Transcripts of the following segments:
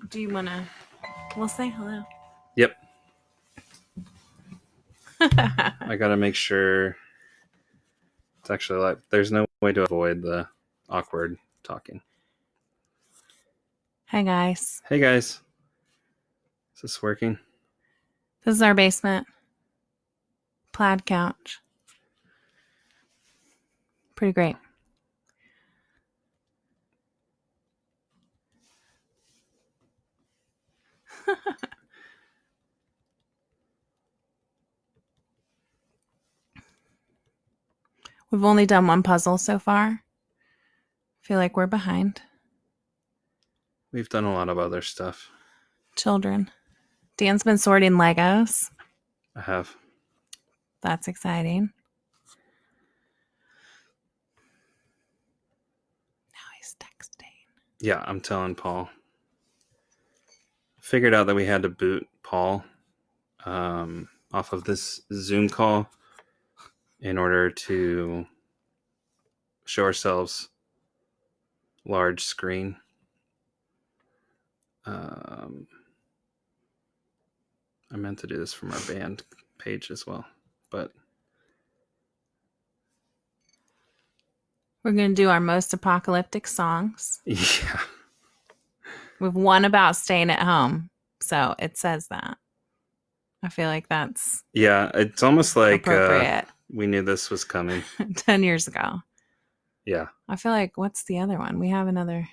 Do you want to? We'll say hello. Yep. I gotta make sure it's actually live. There's no way to avoid the awkward talking. Hi, guys. Hey, guys. Is this working? This is our basement. Plaid couch. Pretty great. We've only done one puzzle so far. I feel like we're behind. We've done a lot of other stuff. Children. Dan's been sorting Legos. I have. That's exciting. Now he's texting. Yeah, I'm telling Paul. Figured out that we had to boot Paul off of this Zoom call in order to show ourselves large screen. I meant to do this from our band page as well, but We're going to do our most apocalyptic songs. yeah. We've one about staying at home, so it says that. I feel like that's It's almost like appropriate. We knew this was coming 10 years ago. Yeah. I feel like, what's the other one? We have another.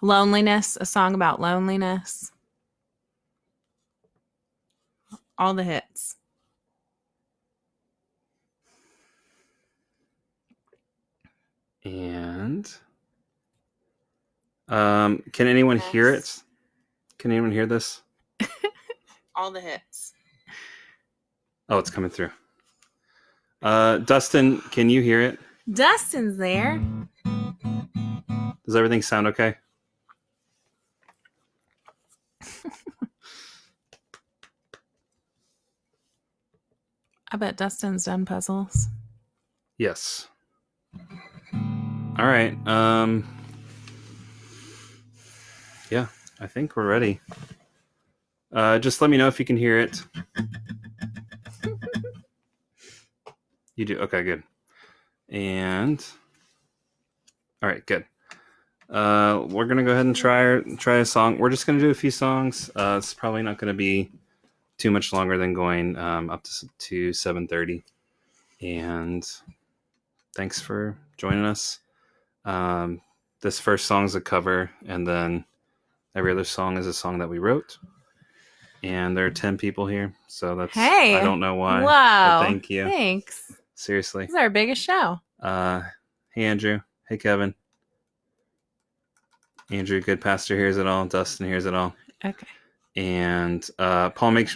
Loneliness, a song about loneliness. All the hits. And can anyone hear it? Can anyone hear this? All the hits. Oh, it's coming through. Dustin, can you hear it? Dustin's there. Does everything sound okay? I bet Dustin's done puzzles. Yes. All right. Yeah, I think we're ready. Just let me know if you can hear it. You do? Okay, good. And all right, good. We're gonna go ahead and try a song. We're just gonna do a few songs. It's probably not gonna be too much longer than going up to 7:30. And thanks for joining us. This first song is a cover, and then every other song is a song that we wrote. And there are 10 people here, so that's I don't know why. Wow. Thank you. Thanks. Seriously. This is our biggest show. Hey, Andrew. Hey, Kevin. Andrew, good pastor, hears it all. Dustin hears it all. Okay. And Paul, make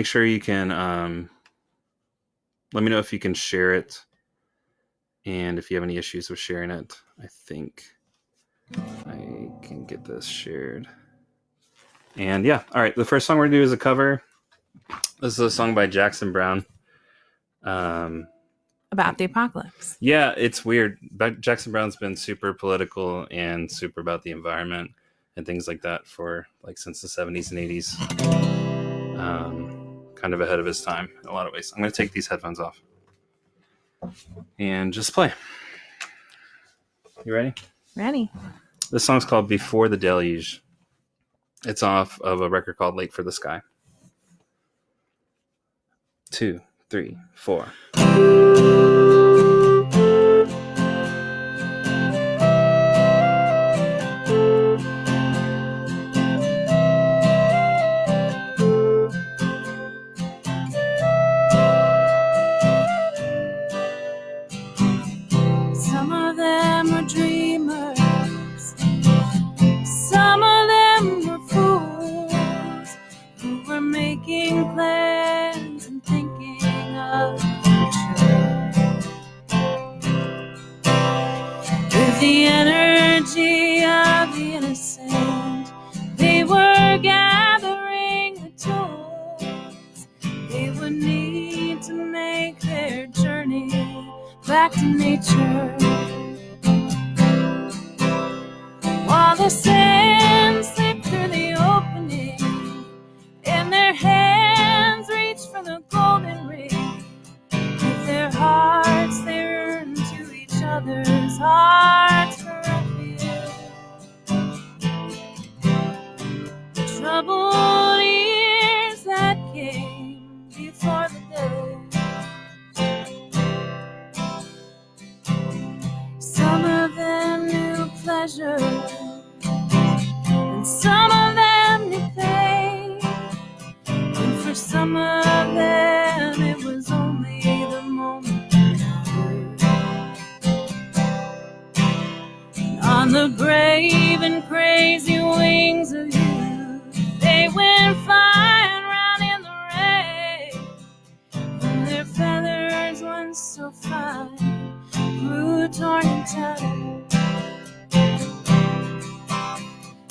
sure you can let me know if you can share it, and if you have any issues with sharing it. I think I can get this shared. And yeah, all right. The first song we're gonna do is a cover. This is a song by Jackson Browne. About the apocalypse. Yeah, it's weird. But Jackson Browne's been super political and super about the environment and things like that for like since the 70s and 80s. Kind of ahead of his time in a lot of ways. I'm going to take these headphones off and just play. You ready? Ready. This song's called Before the Deluge. It's off of a record called Late for the Sky. 2, 3, 4. Some of them were dreamers. Some of them were fools who were making plans and thinking of the future. With the energy of the innocent, they were gathering the tools they would need to make their journey back to nature. While the sand slip through the opening, and their hands reach for the golden ring. With their hearts they run to each other's hearts for refuge. The troubled years that came before the day, some of them knew pleasure, and some of them knew pain, and for some of them it was only the moment that mattered. On the brave and crazy wings of youth, they went flying round in the rain, and their feathers, once so fine, grew torn and tattered.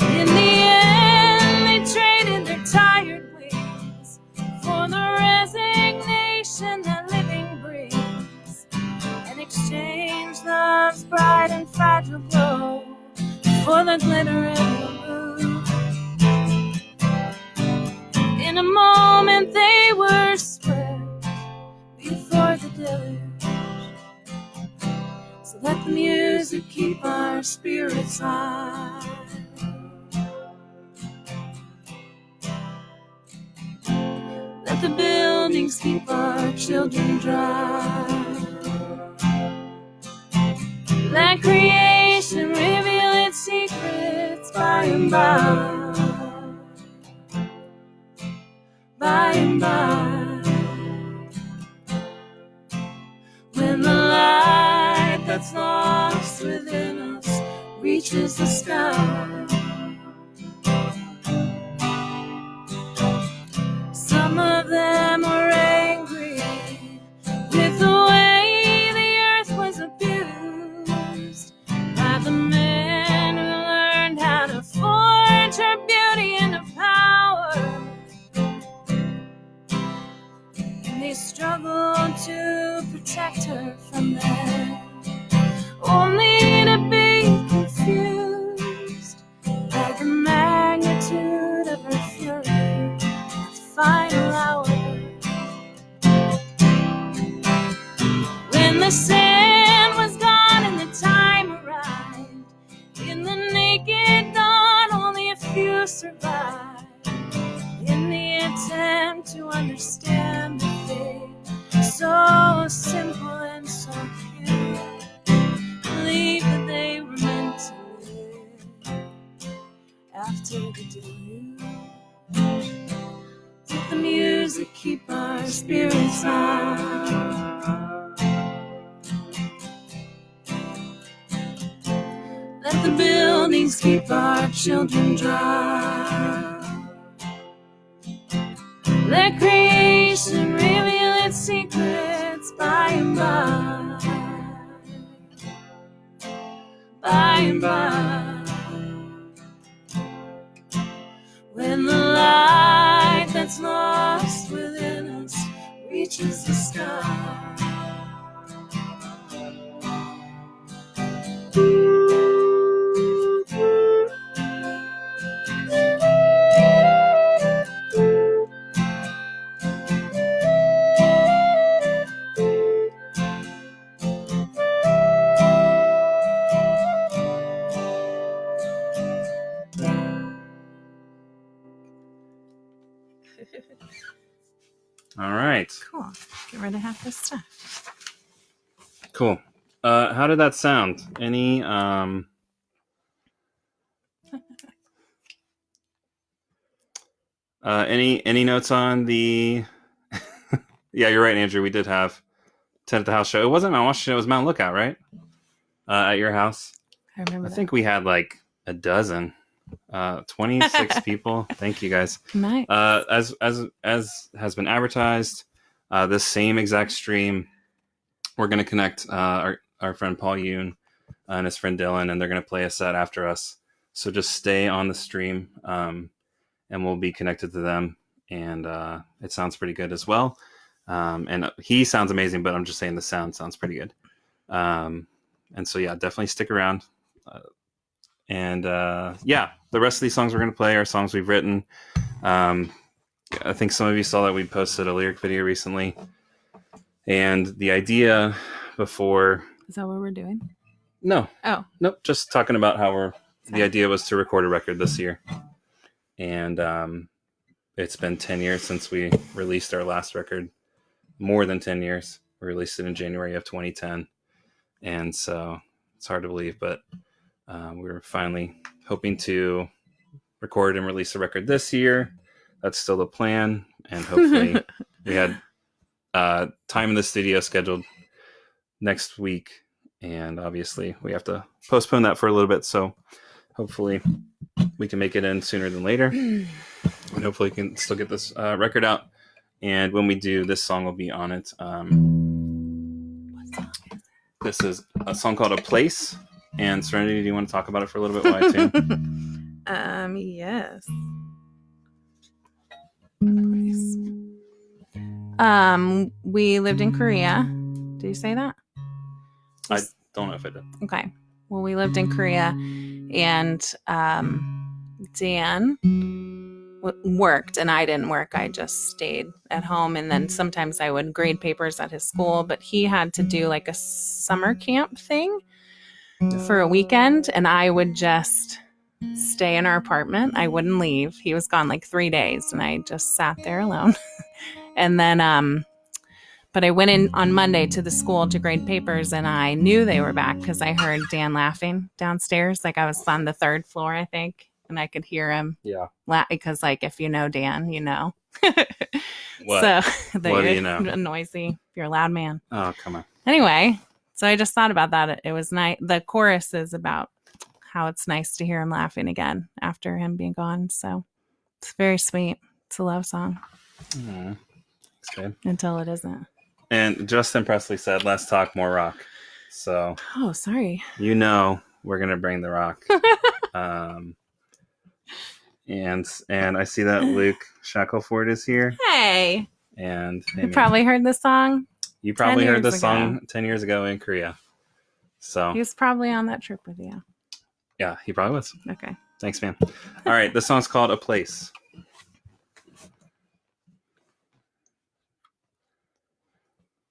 In the end, they traded their tired wings for the resignation that living brings, and exchanged love's bright and fragile glow for the glitter and the blue. In a moment, they were swept before the deluge. So let the music keep our spirits high. Let the buildings keep our children dry. Let creation reveal its secrets by and by. By and by. When the light that's lost within us reaches the sky. Some of them were angry with the way the earth was abused by the men who learned how to forge her beauty into power. And they struggled to protect her from them, only to be confused by the magnitude of her fury. Final hour, when the sand was gone and the time arrived, in the naked dawn only a few survived, in the attempt to understand the fate so simple and so pure, believe that they were meant to live after the deluge. Let the music keep our spirits high. Let the buildings keep our children dry. Let creation reveal its secrets by and by. By and by. When the light that's lost within us reaches the sky. All right. Cool. Get rid of half this stuff. Cool. How did that sound? Any any notes on the Yeah, you're right, Andrew. We did have 10 at the house show. It wasn't Mount Washington, it was Mount Lookout, right? At your house. I remember I think we had like a dozen. 26 people. Thank you guys. Nice. As has been advertised, this same exact stream, we're going to connect our friend Paul Yoon and his friend Dylan, and they're going to play a set after us. So just stay on the stream, and we'll be connected to them. And it sounds pretty good as well. And he sounds amazing, but I'm just saying the sound sounds pretty good. And so, yeah, definitely stick around. And yeah, the rest of these songs we're going to play are songs we've written. I think some of you saw that we posted a lyric video recently. And the idea before... Is that what we're doing? No. Oh. Nope, just talking about how the idea was to record a record this year. And it's been 10 years since we released our last record. More than 10 years. We released it in January of 2010. And so it's hard to believe, but we were finally hoping to record and release a record this year. That's still the plan. And hopefully we had time in the studio scheduled next week. And obviously we have to postpone that for a little bit. So hopefully we can make it in sooner than later. And hopefully we can still get this record out. And when we do, this song will be on it. This is a song called A Place. And Serenity, do you want to talk about it for a little bit while I tune? Yes. We lived in Korea. Did you say that? I don't know if I did. Okay. Well, we lived in Korea, and Dan worked, and I didn't work. I just stayed at home, and then sometimes I would grade papers at his school, but he had to do like a summer camp thing for a weekend, and I would just stay in our apartment. I wouldn't leave. He was gone like 3 days, and I just sat there alone. And then but I went in on Monday to the school to grade papers, and I knew they were back because I heard Dan laughing downstairs. Like I was on the 3rd floor, I think, and I could hear him. Yeah. Because like if you know Dan, you know. What? So What do you know? Noisy. You're a loud man. Oh, come on. Anyway, so I just thought about that. It was nice. The chorus is about how it's nice to hear him laughing again after him being gone. So it's very sweet. It's a love song. That's good. Until it isn't. And Justin Presley said, "Let's talk more rock." So, oh, sorry. You know, we're gonna bring the rock. And I see that Luke Shackelford is here. Hey. And you probably heard the song. You probably heard the song 10 years ago in Korea. So he was probably on that trip with you. Yeah, he probably was. Okay. Thanks, man. All right, the song's called A Place.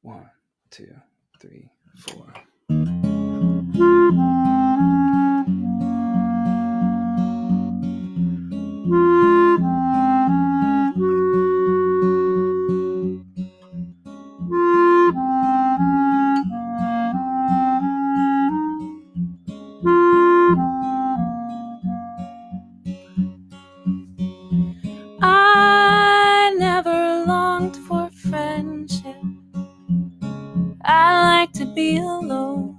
One, two, three, four. I never longed for friendship. I like to be alone,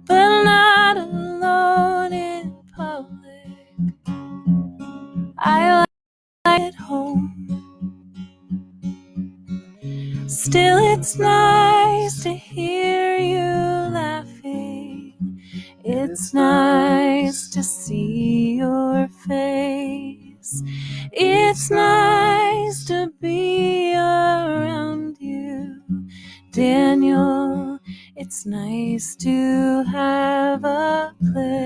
but not alone in public. I like it home. Still, it's nice to hear you laughing. It's nice to see your face. It's nice to be around you, Daniel. It's nice to have a place.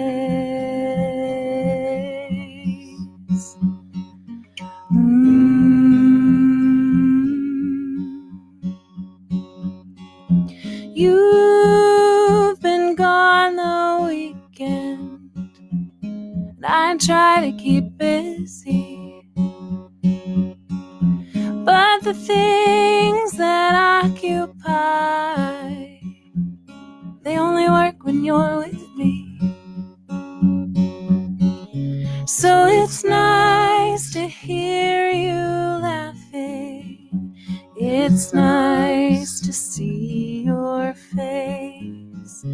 You've been gone the weekend, and I try to keep busy, but the things that occupy, they only work when you're with me. So it's nice to hear you laughing. It's nice to see your face.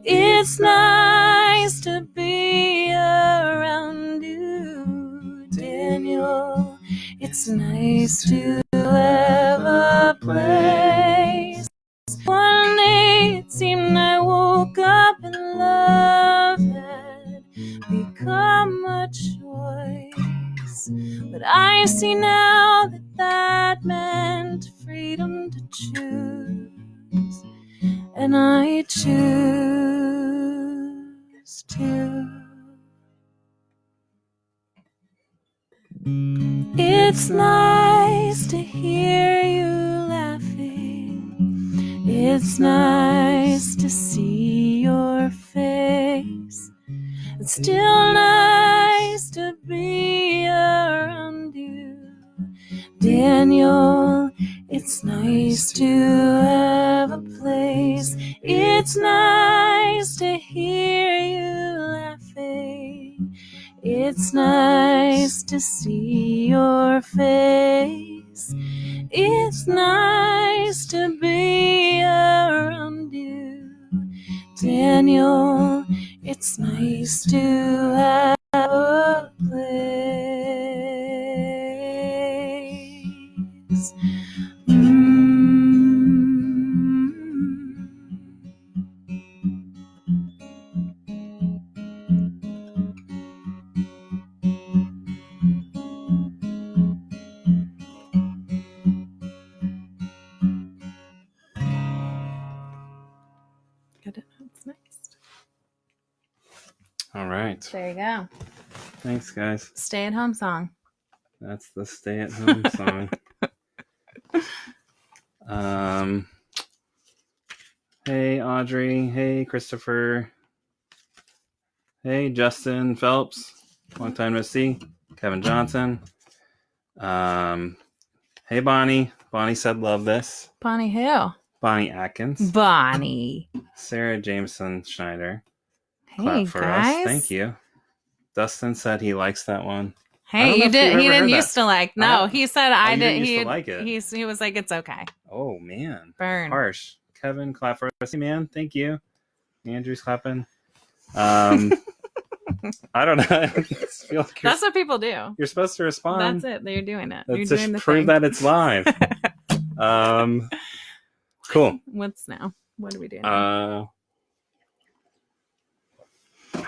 It's nice to be around you, Daniel. It's nice to have a place. One day it seemed I woke up and love had become a choice. But I see now that that meant freedom to choose. And I choose. too. It's nice to hear you laughing. It's nice to see your face. It's still nice to be around you, Daniel. It's nice to have a place. It's nice to hear you laughing. It's nice to see your face. It's nice to be around you, Daniel. It's nice to have a place. That's nice. All right. There you go. Thanks, guys. Stay-at-home song. That's the stay-at-home song. Hey, Audrey. Hey, Christopher. Hey, Justin Phelps. Long time no see. Kevin Johnson. Hey, Bonnie. Bonnie said love this. Bonnie who? Bonnie Atkins. Bonnie. Sarah Jameson Schneider. Hey, Clap for guys. us. Thank you. Dustin said he likes that one. I Hey, don't know you if did. you've He ever didn't heard used that. to like. No, he said I you did. didn't He used to like it. He was like, it's okay. Oh, man. Burn. Harsh. Kevin, clap for us. Hey, man. Thank you. Andrew's clapping. I don't know. I just feel like That's what people do. you're supposed to respond. That's it. They're doing it. Let's You're just doing the prove thing. that it's live. Cool. What's now? What are we doing? How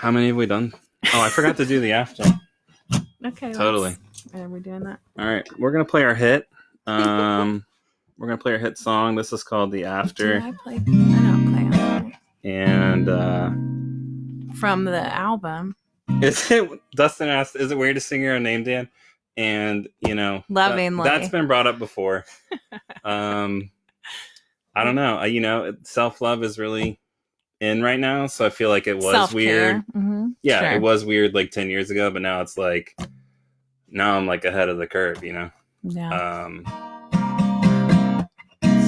many have we done? Oh, I forgot to do the after. Okay. Totally. Are we doing that? All right, we're gonna play our hit. We're gonna play our hit song. This is called "The After," I don't play on that. and From the album. is it? Dustin asked, "Is it weird to sing your own name, Dan?" And Lovingly. that's been brought up before. I don't know. Self-love is really in right now, so I feel like it was Self-care. weird. Mm-hmm. Yeah, Sure. it was weird like 10 years ago, but now it's like, now I'm like ahead of the curve, Yeah.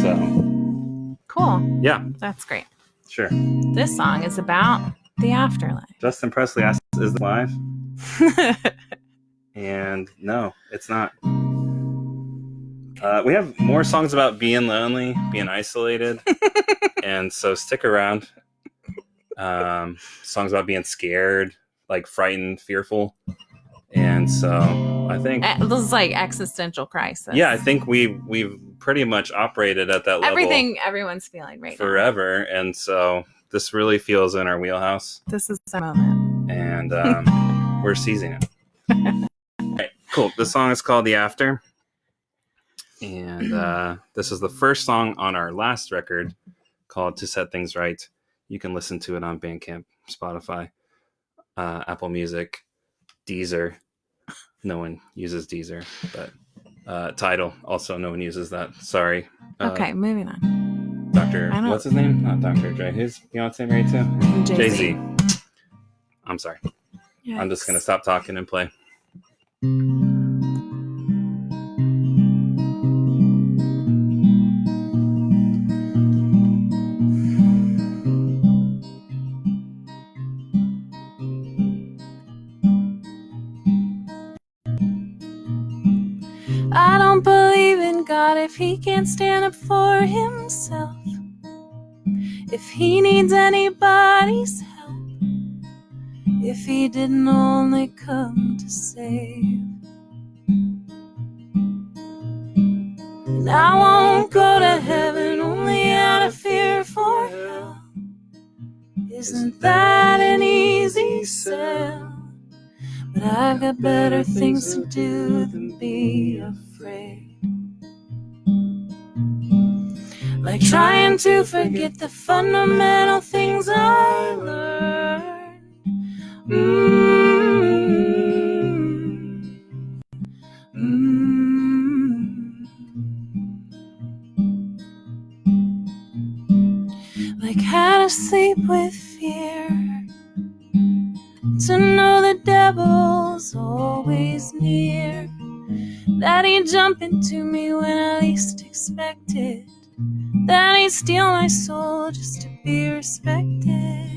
So Cool. yeah, That's great. sure. This song is about the afterlife. Justin Presley asked, "Is it live?" And no, it's not. We have more songs about being lonely, being isolated, and so stick around. Songs about being scared, like frightened, fearful, and so I think This is like existential crisis. yeah, I think we've pretty much operated at that level. Everything everyone's feeling right now. forever, and so this really feels in our wheelhouse, This is the moment. and we're seizing it. All right, cool. The song is called "The After," and this is the first song on our last record called "To Set Things Right." You can listen to it on Bandcamp, Spotify, Apple Music, Deezer. No one uses Deezer, but Tidal also no one uses that. Sorry. Okay, moving on. What's his name? Not Dr. Dre. Who's Beyonce married to? Jay-Z. I'm sorry. Yikes. I'm just going to stop talking and play. I don't believe in God if he can't stand up for himself. If he needs anybody's help. If he didn't only come to save. And I won't go to heaven only out of fear for hell. Isn't that an easy sell? But I've got better things to do than be afraid. Like trying to forget the fundamental things I learned. Like how to sleep with fear, to know the devil's always near, that he'd jump into me when I least expect it, that he'd steal my soul just to be respected.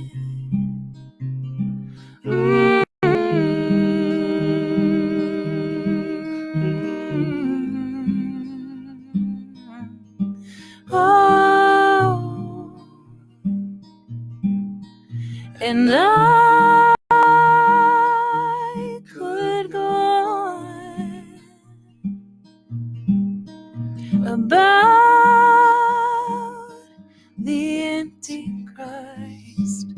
Oh, and I could go on about the Antichrist,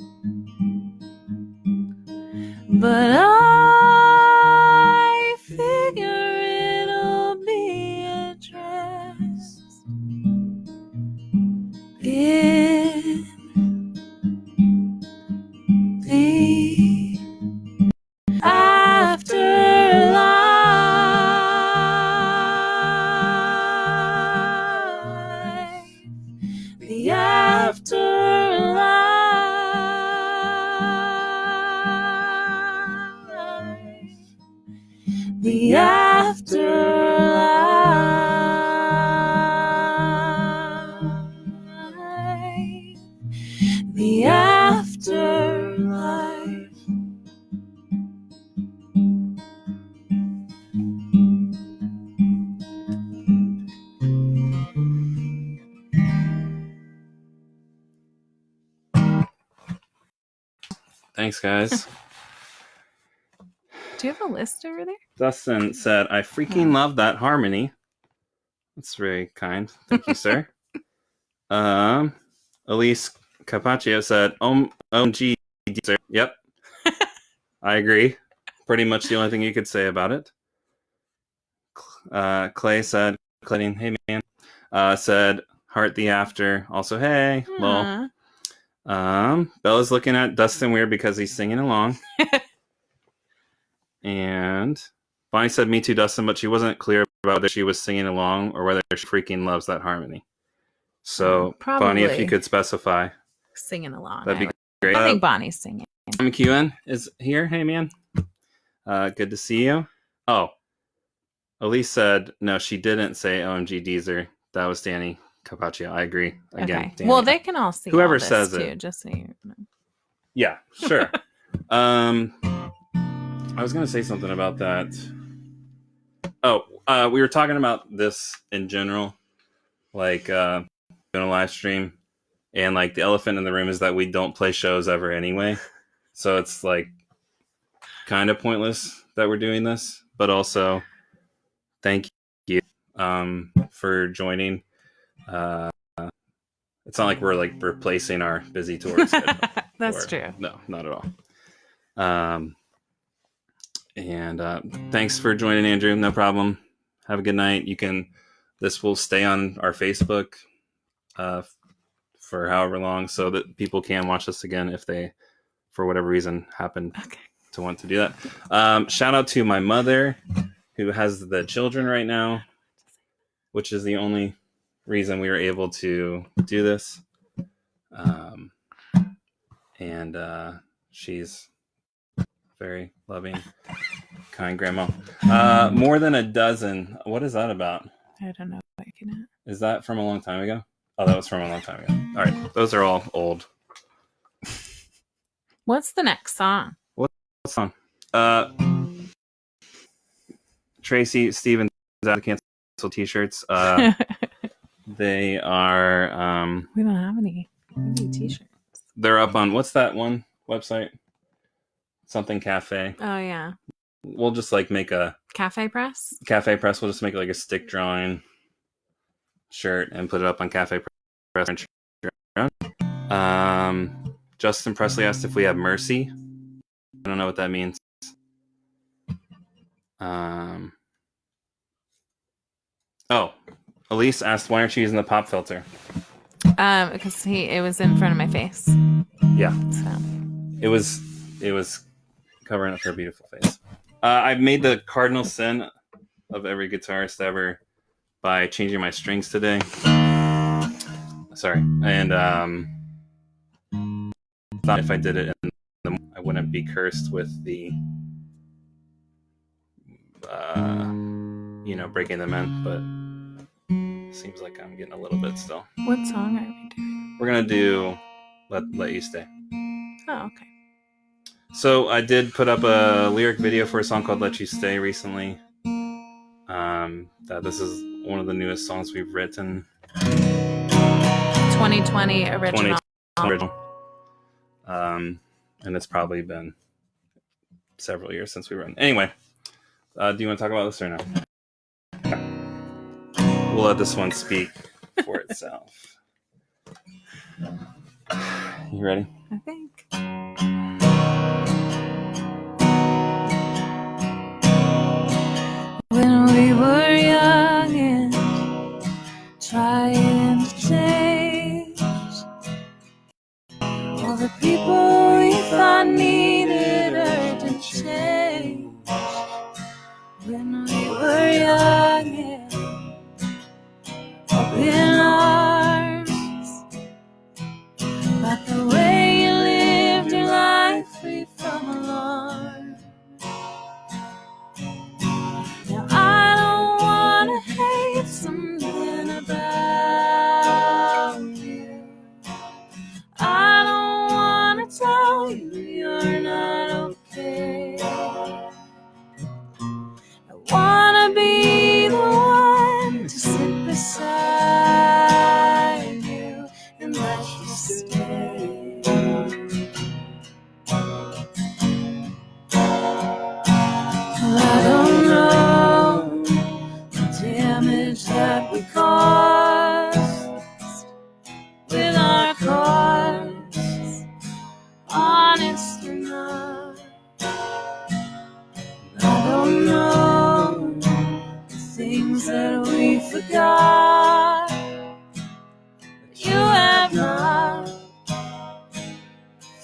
but I figure it'll be addressed in the afterlife. The afterlife. The afterlife. The afterlife. Thanks, guys. Do you have a list over there? Dustin said, I freaking love that harmony. That's very kind. Thank you, sir. Elise Capaccio said, OMG, sir. Yep. I agree. Pretty much the only thing you could say about it. Clay said, Clayton, hey man. Said, heart the after. Also, hey. Lol. Bella's looking at Dustin weird because he's singing along. And Bonnie said, me too, Dustin, but she wasn't clear about whether she was singing along or whether she freaking loves that harmony. So, Bonnie, if you could specify. Singing along. That'd be great. I think Bonnie's singing. MQN is here. Hey, man. Good to see you. Oh, Elise said, no, she didn't say OMG Deezer. That was Danny Capaccio. I agree. Again, Okay. Danny. Well, they can all see Whoever all this says too, it. just so you know. Yeah, sure. I was going to say something about that. Oh, we were talking about this in general, like doing a live stream, and like the elephant in the room is that we don't play shows ever anyway. So it's like kind of pointless that we're doing this, but also thank you for joining. It's not like we're like replacing our busy tour schedule. That's true. No, not at all. And thanks for joining, Andrew. No problem. Have a good night. This will stay on our Facebook for however long so that people can watch this again if they, for whatever reason, happen to want to do that. Shout out to my mother who has the children right now, which is the only reason we were able to do this. And she's very loving, kind grandma. More than a dozen. What is that about? I don't know. Is that from a long time ago? Oh, that was from a long time ago. All right. Those are all old. What's the next song? What song? Tracy Stevens out of cancel t-shirts. They are we don't have any t-shirts. They're up on what's that one website? Something Cafe. Oh yeah. We'll just like make a Cafe Press. We'll just make like a stick drawing shirt and put it up on Cafe Press. Justin Presley asked if we have Mercy. I don't know what that means. Oh, Elise asked, why aren't you using the pop filter? Because it was in front of my face. Yeah. So It was covering up her beautiful face. I've made the cardinal sin of every guitarist ever by changing my strings today. Sorry. And thought if I did it, I wouldn't be cursed with the, breaking them in. But seems like I'm getting a little bit still. What song are we doing? We're going to do Let You Stay. Oh, okay. So I did put up a lyric video for a song called Let You Stay recently. This is one of the newest songs we've written. 2020 original. And it's probably been several years since we wrote. Anyway, do you want to talk about this or no? We'll let this one speak for itself. You ready? I think. When we were young and trying to change all the people we thought needed urgent change. When we were young and open arms, but the way you lived your life free from alarm. Now I don't wanna hate something about you. I don't wanna tell you you're not okay. I wanna be the one to sit beside you and let you stay. Well, I don't know the damage that we caused with our cause, honest or not. I don't know the things that we forgot, but you have not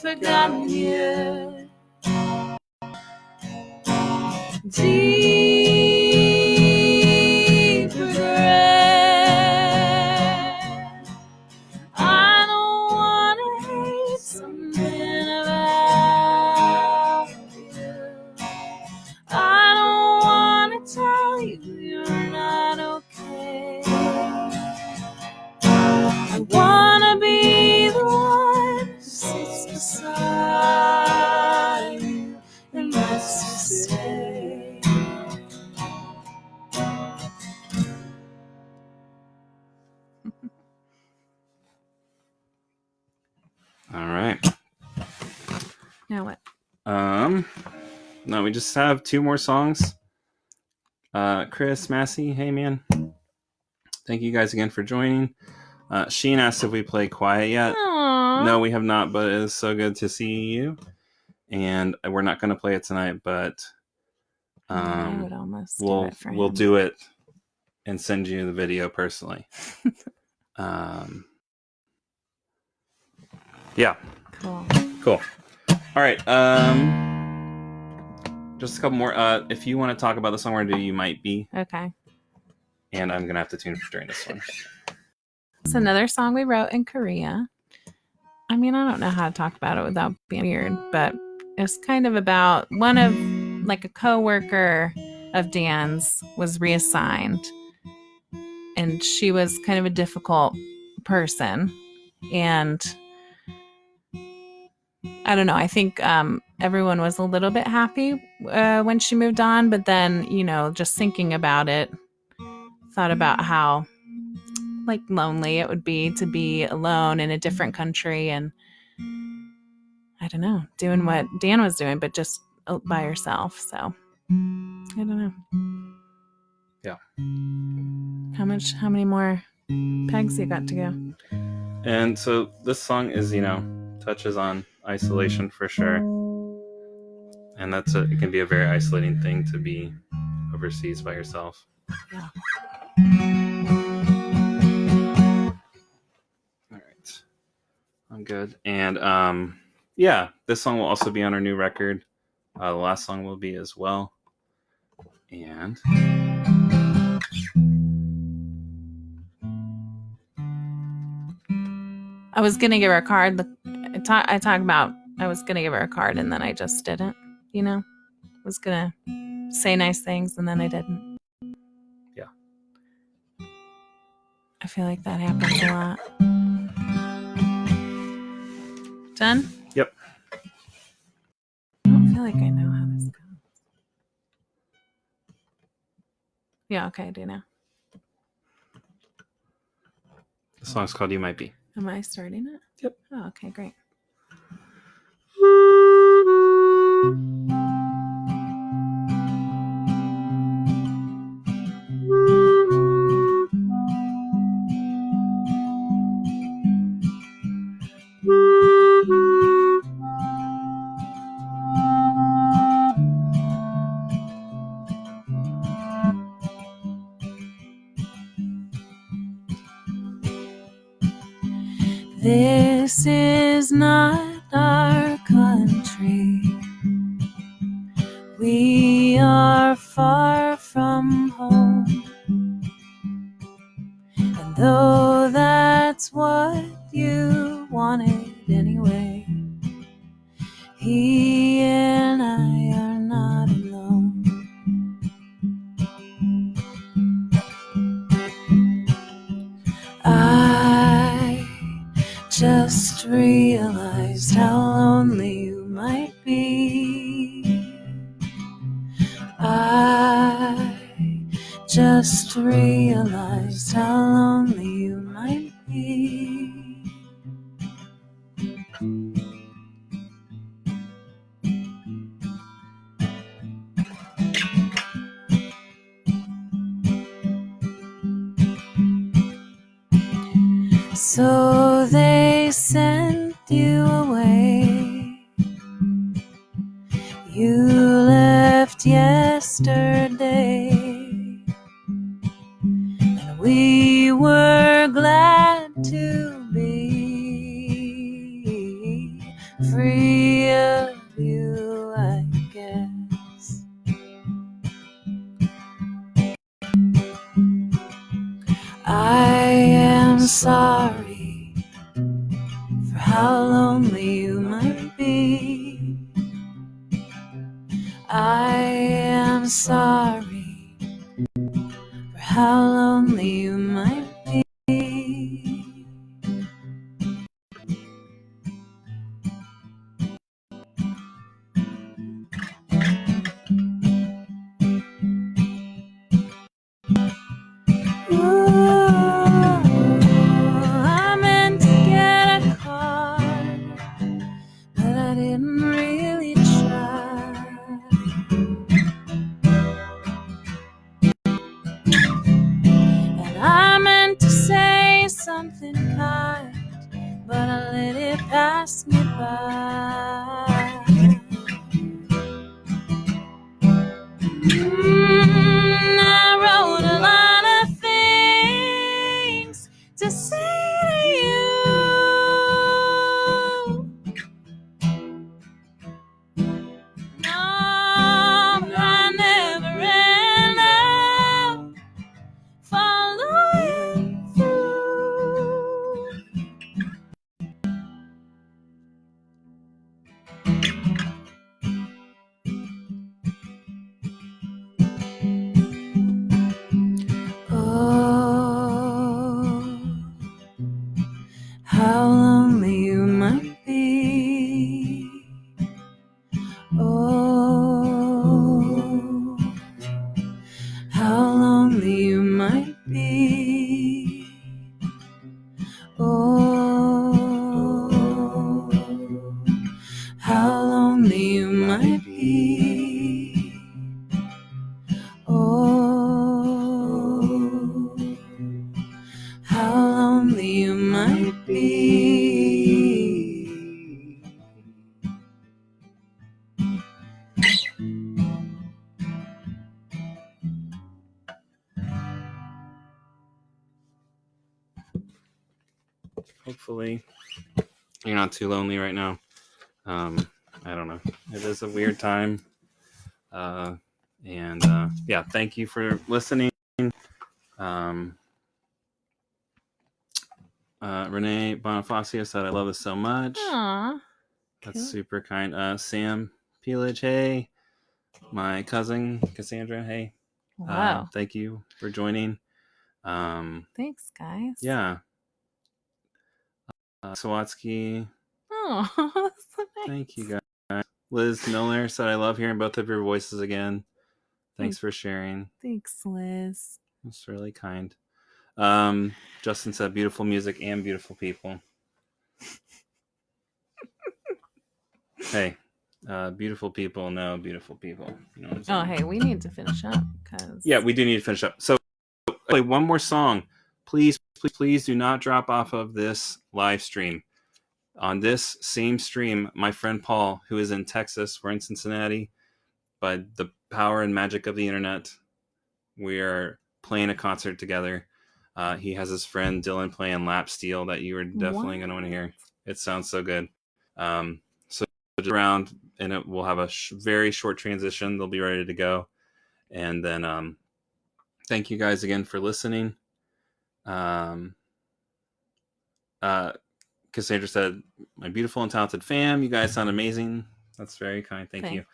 forgotten yet. Deep regret. I don't wanna hate something about you. I don't wanna tell you you're not okay. I wanna be the one who sits beside you and lets you stay. All right. Now what? No, we just have two more songs. Chris Massey, hey man. Thank you guys again for joining. Sheen asked if we play Quiet yet. Aww. No, we have not, but it is so good to see you. And we're not going to play it tonight, but I would almost we'll do it for we'll him. do it and send you the video personally. Yeah. Cool. All right. Just a couple more. If you want to talk about the song we're going to do, You Might Be. Okay. And I'm going to have to tune during this one. It's another song we wrote in Korea. I mean, I don't know how to talk about it without being weird, but it's kind of about one of, like, a coworker of Dan's was reassigned, and she was kind of a difficult person, and I don't know, I think everyone was a little bit happy when she moved on, but then, just thinking about it, thought about how, like, lonely it would be to be alone in a different country, and I don't know, doing what Dan was doing, but just by herself. So I don't know. Yeah. How many more pegs you got to go? And so this song is, touches on isolation for sure. And it can be a very isolating thing to be overseas by yourself. Yeah. All right. I'm good. And this song will also be on our new record. The last song will be as well. And I was gonna give her a card. I talked about I was gonna give her a card and then I just didn't. You know, I was gonna say nice things and then I didn't. Yeah. I feel like that happens a lot. Done? Yep. I don't feel like I know how this goes. Yeah, okay, I do now. The song's called You Might Be. Am I starting it? Yep. Oh, okay, great. This is not our country. We are far from home. And though that's what you wanted anyway, he and I are not alone. I just realized how lonely you might be. I just realized how lonely you might be. So they sent you away. You left yesterday, and we were glad to be free of you, I guess. I am sorry for how lonely you might be. I am sorry for how lonely you might be. Ooh, I meant to get a card, but I didn't really try. And I meant to say something kind, but I let it pass me by. I wrote a lot of things to say to you. No, but I never end up following through. Oh, how lonely you might be. Oh, how lonely you might be. Oh, how lonely you might be. Oh, how lonely you might be. Hopefully you're not too lonely right now. I don't know. It is a weird time. Yeah, thank you for listening. Renee Bonifacio said, I love this so much. Aw. That's Cool. super kind. Sam Peelage, hey. My cousin Cassandra, hey. Wow. Thank you for joining. Thanks, guys. Yeah. Sawatsky, Oh, that's so nice. thank you guys. Liz Miller said, I love hearing both of your voices again. Thanks for sharing. Thanks, Liz. That's really kind. Justin said, beautiful music and beautiful people. Hey, beautiful people know beautiful people. You know what I'm saying? Oh, hey, we need to finish up because Yeah, we do need to finish up. So, play one more song. Please do not drop off of this live stream. On this same stream, my friend Paul, who is in Texas, we're in Cincinnati, by the power and magic of the internet, we are playing a concert together. He has his friend Dylan playing lap steel that you are definitely going to want to hear. It sounds so good. So just around, and we'll have a very short transition. They'll be ready to go. And then thank you guys again for listening. Cassandra said, my beautiful and talented fam, you guys sound amazing. That's very kind. Thank you.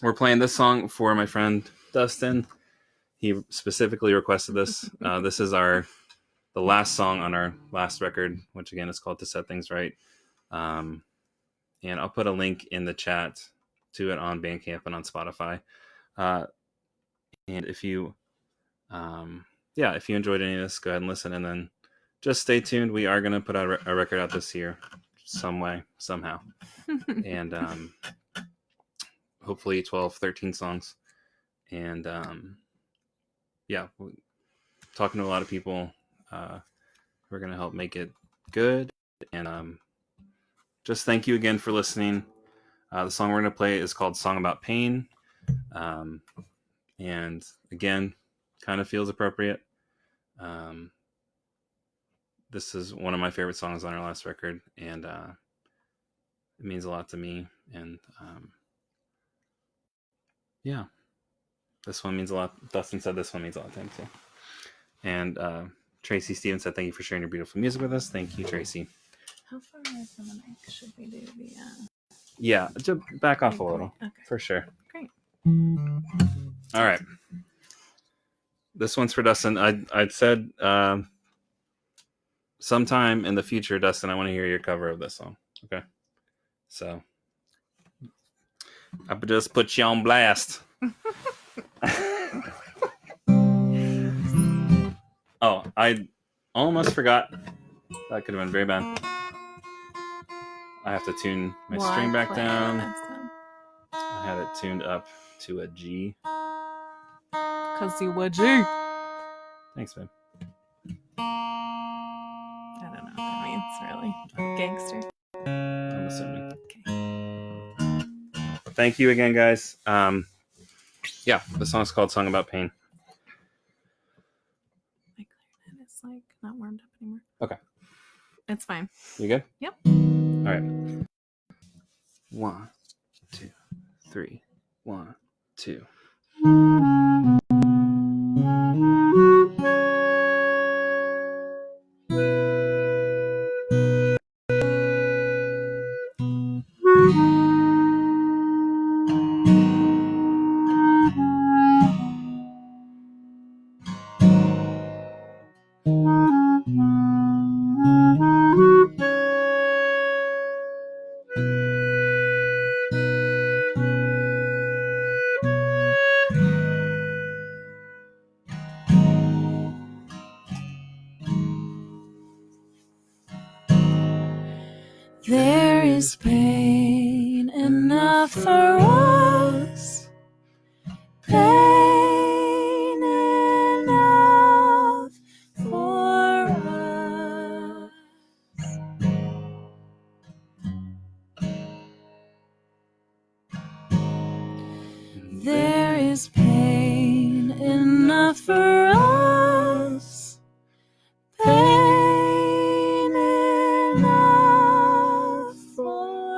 We're playing this song for my friend Dustin. He specifically requested this. This is the last song on our last record, which again is called To Set Things Right. And I'll put a link in the chat to it on Bandcamp and on Spotify. And if you enjoyed any of this, go ahead and listen, and then just stay tuned. We are going to put a record out this year some way, somehow. And hopefully 12, 13 songs. And talking to a lot of people. We're going to help make it good. And just thank you again for listening. The song we're going to play is called Song About Pain. And again, kind of feels appropriate. This is one of my favorite songs on our last record, and it means a lot to me. And this one means a lot. Dustin said this one means a lot to him too. And Tracy Stevens said, thank you for sharing your beautiful music with us. Thank you, Tracy. How far away from the mic should we do the Yeah, just back off a little. Okay. For sure. Great. All right. This one's for Dustin. I'd said sometime in the future, Dustin, I want to hear your cover of this song. Okay. So I just put you on blast. Oh, I almost forgot. That could have been very bad. I have to tune my string back down. I had it tuned up to a G. Because you were G. Thanks, babe. I don't know what that means, really. Gangster. I'm assuming. Okay. Thank you again, guys. The song's called Song About Pain. My clarinet is like not warmed up anymore. Okay. It's fine. You good? Yep. All right. 1, 2, 3. 1, 2. There is pain enough for us, pain enough for us. There is pain enough for us, pain enough for us.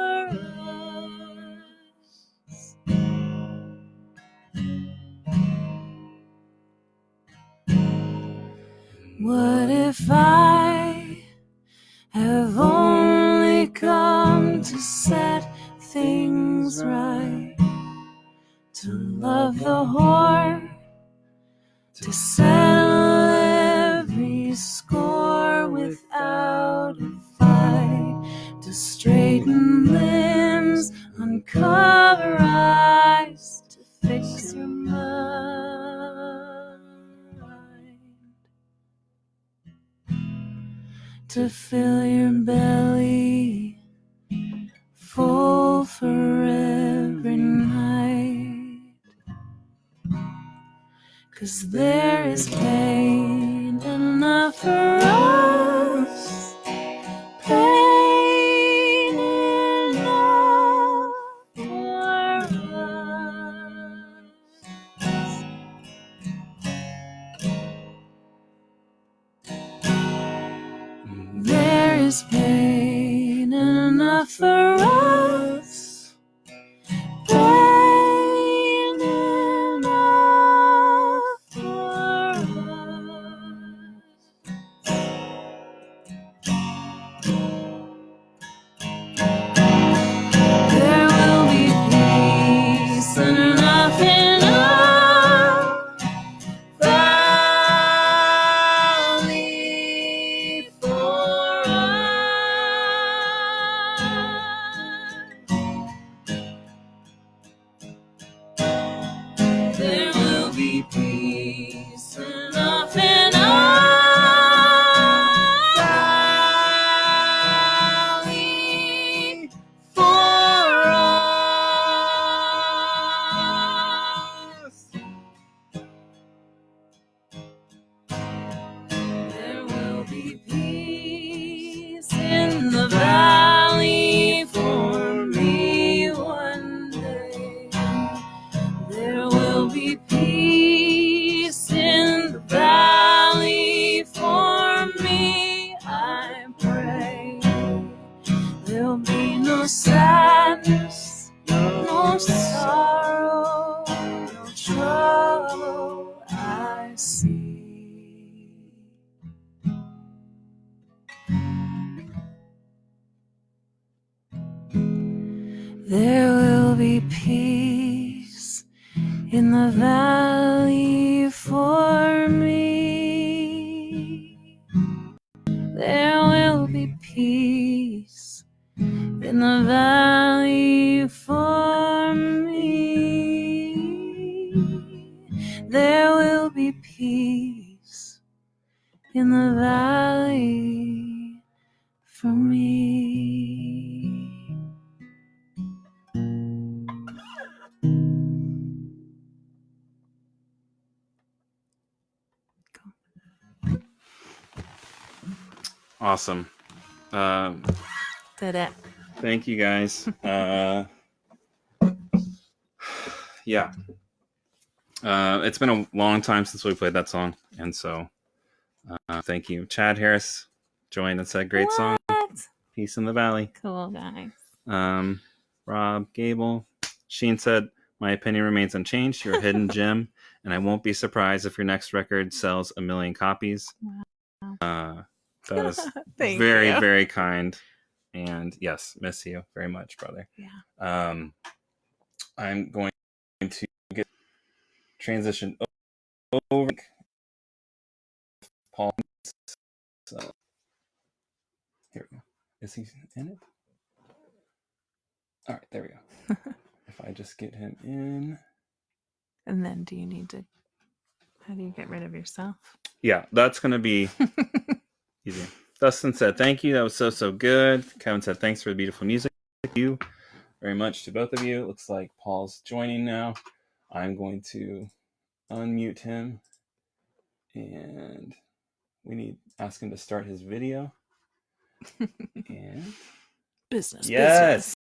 What if I have only come to set things right, to love the whore, to settle every score without a fight, to straighten limbs, uncover eyes, to fix your mind, to fill your belly full for every night. 'Cause there is pain enough for us, pain enough for us. There is pain enough for us, pain enough for us. There will be peace enough in our valley for us. There will be peace enough in our valley for us. There will be peace in the valley for me one day. There will be peace in the valley for me, I pray. There'll be no sadness, no sorrow, no trouble I see. There will be peace in the valley for me. There will be peace in the valley for me. There will be peace in the valley for me. Awesome. Did it. Thank you guys. Yeah. It's been a long time since we played that song, and so thank you. Chad Harris joined and said, "Great song, Peace in the Valley." Cool guys. Rob Gable, Sheen said, "My opinion remains unchanged. You're a hidden gem, and I won't be surprised if your next record sells 1 million copies." Wow. That was Thank very, you. very kind, and yes, miss you very much, brother. Yeah. I'm going to get transition over Paul. So here we go. Is he in it? All right, there we go. If I just get him in. And then do you need to, how do you get rid of yourself? Yeah, that's going to be easy. Dustin said, "Thank you. That was so good." Kevin said, "Thanks for the beautiful music." Thank you very much to both of you. It looks like Paul's joining now. I'm going to unmute him, and we need ask him to start his video. And Business. yes.